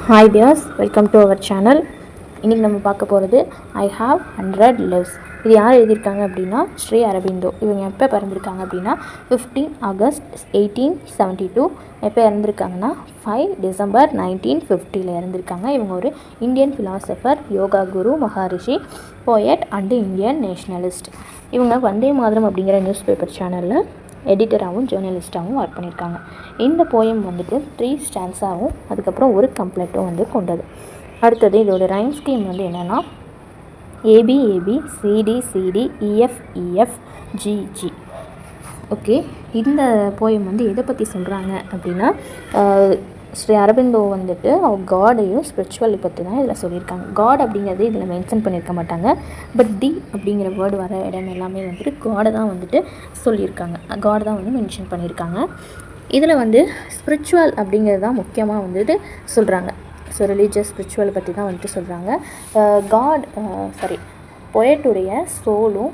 Hi dears, welcome to our channel. இன்றைக்கி நம்ம பார்க்க போகிறது ஐ ஹாவ் 100 lives. இது யார் எழுதியிருக்காங்க அப்படின்னா ஸ்ரீ அரபிந்தோ. இவங்க எப்போ பிறந்திருக்காங்க அப்படின்னா 15 ஆகஸ்ட் 1872. எப்போ இறந்துருக்காங்கன்னா 5 டிசம்பர் 1950 இறந்துருக்காங்க. இவங்க ஒரு Indian philosopher, yoga guru, Maharishi, poet and Indian nationalist. இவங்க வந்தே மாதரம் அப்படிங்கிற நியூஸ் பேப்பர் சேனலில் எடிட்டராகவும் ஜேர்னலிஸ்ட்டாகவும் ஒர்க் பண்ணியிருக்காங்க. இந்த போயம் வந்துட்டு 3 ஸ்டான்ஸாகவும் அதுக்கப்புறம் ஒரு கம்ப்ளீட்டும் வந்து கொண்டது. அடுத்தது இதோட ரைம் ஸ்கீம் வந்து என்னென்னா ஏபிஏபி சிடி இஎஃப்இஎஃப் ஜிஜி. ஓகே, இந்த போயம் வந்து எதை பற்றி சொல்கிறாங்க அப்படின்னா ஸ்ரீ அரபிந்தோ வந்துட்டு அவங்க காடையும் ஸ்பிரிச்சுவலை பற்றி தான் இதில் சொல்லியிருக்காங்க. காட் அப்படிங்கிறது இதில் மென்ஷன் பண்ணியிருக்க மாட்டாங்க. பட் டி அப்படிங்கிற வேர்டு வர இடம் எல்லாமே வந்துட்டு காடை தான் வந்துட்டு சொல்லியிருக்காங்க. காடை தான் வந்து மென்ஷன் பண்ணியிருக்காங்க. இதில் வந்து ஸ்பிரிச்சுவல் அப்படிங்கிறது தான் முக்கியமாக வந்துட்டு சொல்கிறாங்க. ஸோ ரிலீஜியஸ் ஸ்பிரிச்சுவலை பற்றி தான் வந்துட்டு சொல்கிறாங்க. போயட்டுடைய சோலும்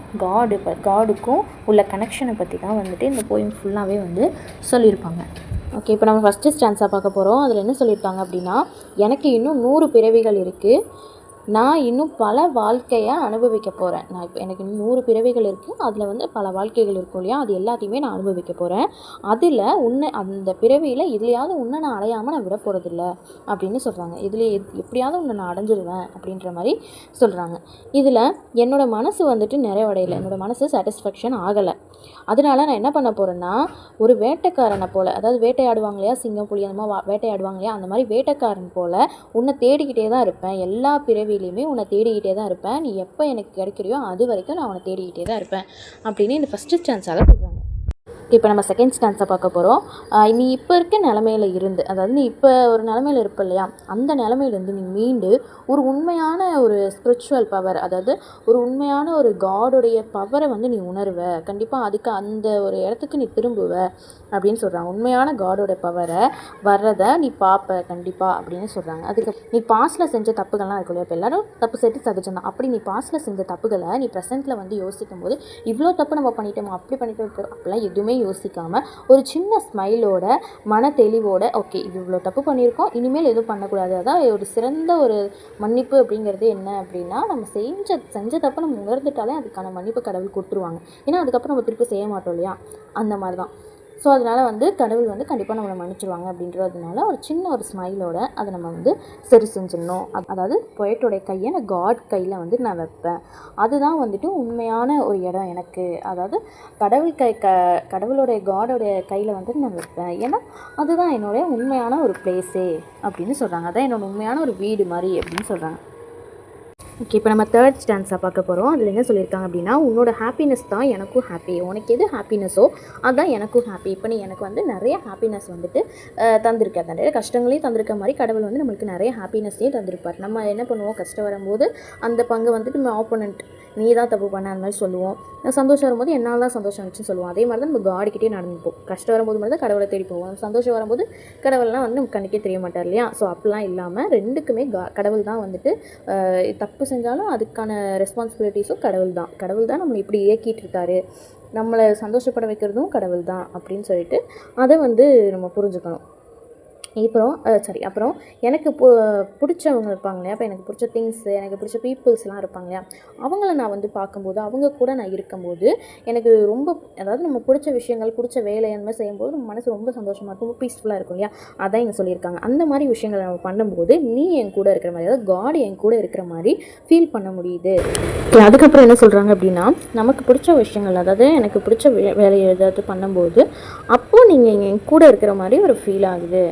காடுக்கும் உள்ள கனெக்ஷனை பற்றி தான் வந்துட்டு இந்த போயம் ஃபுல்லாகவே வந்து சொல்லியிருப்பாங்க. ஓகே, இப்போ நம்ம ஃபஸ்ட்டு ஸ்டான்ஸாக பார்க்க போகிறோம். அதில் என்ன சொல்லியிருக்காங்க அப்படின்னா, எனக்கு இன்னும் 100 பிறவிகள் இருக்குது, நான் இன்னும் பல வாழ்க்கையை அனுபவிக்க போகிறேன். எனக்கு இன்னும் 100 பிறவிகள் இருக்குது, அதில் வந்து பல வாழ்க்கைகள் இருக்கும் இல்லையா, அது எல்லாத்தையுமே நான் அனுபவிக்க போகிறேன். அதில் அந்த பிறவியில் இதுலையாவது நான் அடையாமல் நான் விட போகிறதில்ல அப்படின்னு சொல்கிறாங்க. இதில் எப்படியாவது நான் அடைஞ்சிடுவேன் அப்படின்ற மாதிரி சொல்கிறாங்க. இதில் என்னோடய மனசு வந்துட்டு நிறைவடையலை, என்னோடய மனசு சாட்டிஸ்ஃபேக்ஷன் ஆகலை. அதனால நான் என்ன பண்ண போகிறேன்னா, ஒரு வேட்டைக்காரனை போல், அதாவது வேட்டையாடுவாங்க இல்லையா, சிங்கம் புலி அந்த மாதிரி வேட்டையாடுவாங்க இல்லையா, அந்த மாதிரி வேட்டைக்காரன் போல் உன்னை தேடிக்கிட்டே தான் இருப்பேன். எல்லா பிறவிலையுமே உன்னை தேடிக்கிட்டே தான் இருப்பேன். நீ எப்போ எனக்கு கிடைக்கிறியோ அது வரைக்கும் நான் உன்னை தேடிக்கிட்டே தான் இருப்பேன் அப்படின்னு இந்த ஃபஸ்ட்டு ஸ்டான்ஸால் சொல்கிறாங்க. இப்போ நம்ம செகண்ட் ஸ்டான்ஸை பார்க்க போகிறோம். நீ இப்போ இருக்க நிலமையில இருந்து, அதாவது நீ இப்போ ஒரு நிலமையில் இருப்ப இல்லையா, அந்த நிலமையிலேருந்து நீ மீண்டு ஒரு உண்மையான ஒரு ஸ்பிரிச்சுவல் பவர், அதாவது ஒரு உண்மையான ஒரு காடோடைய பவரை வந்து நீ உணர்வ. கண்டிப்பாக அதுக்கு அந்த ஒரு இடத்துக்கு நீ திரும்புவ அப்படின்னு சொல்கிறாங்க. உண்மையான காடோட பவரை வர்றதை நீ பார்ப்ப கண்டிப்பாக அப்படின்னு சொல்கிறாங்க. அதுக்கு நீ பாஸ்டில் செஞ்ச தப்புகள்லாம் இருக்கும் இல்லையா, இப்போ எல்லோரும் தப்பு செய்து சகஜம்தான். அப்படி நீ பாஸ்டில் செஞ்ச தப்புகளை நீ ப்ரெசென்ட்டில் வந்து யோசிக்கும் போது இவ்வளோ தப்பு நம்ம பண்ணிட்டோமோ, அப்படி பண்ணிட்டோம், அப்படிலாம் எதுவுமே யோசிக்காமல் ஒரு சின்ன ஸ்மைலோட, மன தெளிவோட, ஓகே இது இவ்வளோ தப்பு பண்ணியிருக்கோம், இனிமேல் எதுவும் பண்ணக்கூடாது. அதான் ஒரு சிறந்த ஒரு மன்னிப்பு அப்படிங்கிறது என்ன அப்படின்னா, நம்ம செஞ்ச தப்பை நம்ம உணர்ந்துட்டாலே அதுக்கான மன்னிப்பு கடவுள் கொடுத்துருவாங்க. ஏன்னா அதுக்கப்புறம் நம்ம திருப்பி செய்ய மாட்டோம் இல்லையா, அந்த மாதிரி தான். ஸோ அதனால் வந்து கடவுள் வந்து கண்டிப்பாக நம்மளை மன்னிச்சிடுவாங்க அப்படின்றதுனால ஒரு சின்ன ஒரு ஸ்மைலோட அதை நம்ம வந்து சரி செஞ்சிடணும். அதாவது பொயட்டோடைய கையை நான் காட் கையில் வந்து நான் வைப்பேன். அதுதான் வந்துட்டு உண்மையான ஒரு இடம் எனக்கு. அதாவது கடவுளுடைய காடோடைய கையில் வந்து நான் வைப்பேன். ஏன்னா அதுதான் என்னுடைய உண்மையான ஒரு பிளேஸே அப்படின்னு சொல்கிறாங்க. அதான் என்னோட உண்மையான ஒரு வீடு மாதிரி அப்படின்னு சொல்கிறாங்க. ஓகே, இப்போ நம்ம தேர்ட் ஸ்டான்ஸாக பார்க்க போகிறோம். அதில் என்ன சொல்லியிருக்காங்க அப்படின்னா, உன்னோட ஹாப்பினஸ் தான் எனக்கும் ஹாப்பி. உனக்கு எது ஹாப்பினஸோ அதுதான் எனக்கும் ஹாப்பி. இப்போ நீ எனக்கு வந்து நிறைய ஹாப்பினஸ் வந்துட்டு தந்திருக்க, நிறைய கஷ்டங்களையும் தந்திருக்க மாதிரி கடவுள் வந்து நம்மளுக்கு நிறைய ஹாப்பினஸ்ஸையும் தந்திருப்பார். நம்ம என்ன பண்ணுவோம், கஷ்டம் வரும்போது அந்த பங்கு வந்துட்டு நம்ம ஆப்போனண்ட் நீ தான் தப்பு பண்ண அந்த மாதிரி சொல்லுவோம். சந்தோஷம் வரும்போது என்னால் தான் சந்தோஷம் வந்துச்சுன்னு சொல்லுவோம். அதே மாதிரி தான் நம்ம காடுக்கிட்டே நடந்துப்போம். கஷ்டம் வரும்போது மட்டும் தான் கடவுளை தேடி போவோம். சந்தோஷம் வரும்போது கடவுள்லாம் வந்து நமக்கு கண்ணுக்கே தெரிய மாட்டார் இல்லையா. ஸோ அப்படிலாம் இல்லாமல் ரெண்டுக்குமே கடவுள் தான் வந்துட்டு தப்பு செஞ்சாலும் அதுக்கான ரெஸ்பான்சிபிலிட்டிஸும் கடவுள் தான் நம்மளை இப்படி இயக்கிட்டு இருக்காரு, நம்மளை சந்தோஷப்பட வைக்கிறதும் கடவுள் தான் அப்படின்னு சொல்லிட்டு அதை வந்து நம்ம புரிஞ்சுக்கணும். அப்புறம் எனக்கு பிடிச்சவங்க இருப்பாங்க இல்லையா, அப்போ எனக்கு பிடிச்ச திங்ஸு, எனக்கு பிடிச்ச பீப்புள்ஸ்லாம் இருப்பாங்க இல்லையா, அவங்கள நான் வந்து பார்க்கும்போது, அவங்க கூட நான் இருக்கும்போது எனக்கு ரொம்ப, அதாவது நம்ம பிடிச்ச விஷயங்கள், பிடிச்ச வேலை அந்த மாதிரி செய்யும்போது நம்ம மனசு ரொம்ப சந்தோஷமாக இருக்கும், ரொம்ப பீஸ்ஃபுல்லாக இருக்கும் இல்லையா. அதான் இங்கே சொல்லியிருக்காங்க. அந்த மாதிரி விஷயங்களை நம்ம பண்ணும்போது நீ என் கூட இருக்கிற மாதிரி, அதாவது காட் என் கூட இருக்கிற மாதிரி ஃபீல் பண்ண முடியுது. அதுக்கப்புறம் என்ன சொல்கிறாங்க அப்படின்னா, நமக்கு பிடிச்ச விஷயங்கள், அதாவது எனக்கு பிடிச்ச வேலையை ஏதாவது பண்ணும்போது அப்போது நீங்கள் என் கூட இருக்கிற மாதிரி ஒரு ஃபீல் ஆகுது.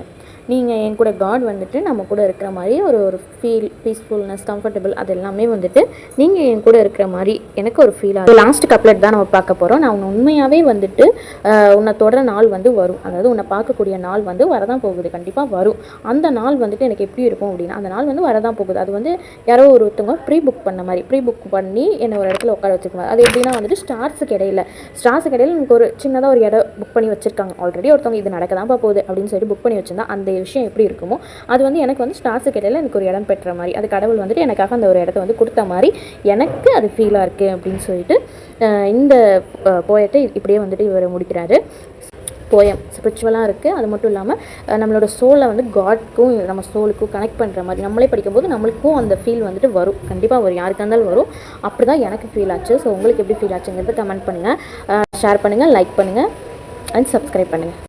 நீங்கள் என் கூட காட் வந்துட்டு நம்ம கூட இருக்கிற மாதிரி ஒரு ஃபீல், பீஸ்ஃபுல்னஸ், கம்ஃபர்டபுள், அது எல்லாமே வந்துட்டு நீங்கள் என் கூட இருக்கிற மாதிரி எனக்கு ஒரு ஃபீல் ஆகுது. லாஸ்ட் கப்லெட் தான் நம்ம பார்க்க போகிறோம். நான் உண்மையாகவே வந்துட்டு உன்னை தொடர நாள் வந்து வரும், அதாவது உன்னை பார்க்கக்கூடிய நாள் வந்து வரதான் போகுது, கண்டிப்பாக வரும். அந்த நாள் வந்துட்டு எனக்கு எப்படி இருக்கும் அப்படின்னா, அந்த நாள் வந்து வரதான் போகுது. அது வந்து யாரோ ஒருத்தவங்க ப்ரீ புக் பண்ணி என்னை ஒரு இடத்துல உட்கார வச்சுருக்காங்க. அது எப்படின்னா வந்துட்டு ஸ்டார்ஸுக்கு இடையில எனக்கு ஒரு சின்னதாக ஒரு இடம் புக் பண்ணி வச்சுருக்காங்க. ஆல்ரெடி ஒருத்தவங்க இது நடக்க தான் போகுது அப்படின்னு சொல்லிட்டு புக் பண்ணி வச்சுருந்தா அந்த விஷயம் எப்படி இருக்குமோ அது வந்து எனக்கு வந்து ஸ்டார்ஸுக்கு இடையில எனக்கு ஒரு இடம் பெற்ற மாதிரி, அது கடவுள் வந்துட்டு எனக்காக அந்த ஒரு இடத்த வந்து கொடுத்த மாதிரி எனக்கு அது ஃபீலாக இருக்குது அப்படின்னு சொல்லிட்டு இந்த போயட்டை இப்படியே வந்துட்டு இவர் முடிக்கிறாரு. போயம் ஸ்பிரிச்சுவலாக இருக்குது. அது மட்டும் இல்லாமல் நம்மளோட சோலை வந்து காட்க்கும் நம்ம சோலுக்கும் கனெக்ட் பண்ணுற மாதிரி நம்மளே படிக்கும்போது நம்மளுக்கும் அந்த ஃபீல் வந்துட்டு வரும். கண்டிப்பாக வரும், யாருக்காக இருந்தாலும் வரும். அப்படி தான் எனக்கு ஃபீல் ஆச்சு. ஸோ உங்களுக்கு எப்படி ஃபீல் ஆச்சுங்கிறது கமெண்ட் பண்ணுங்கள், ஷேர் பண்ணுங்கள், லைக் பண்ணுங்கள் அண்ட் சப்ஸ்கிரைப் பண்ணுங்கள்.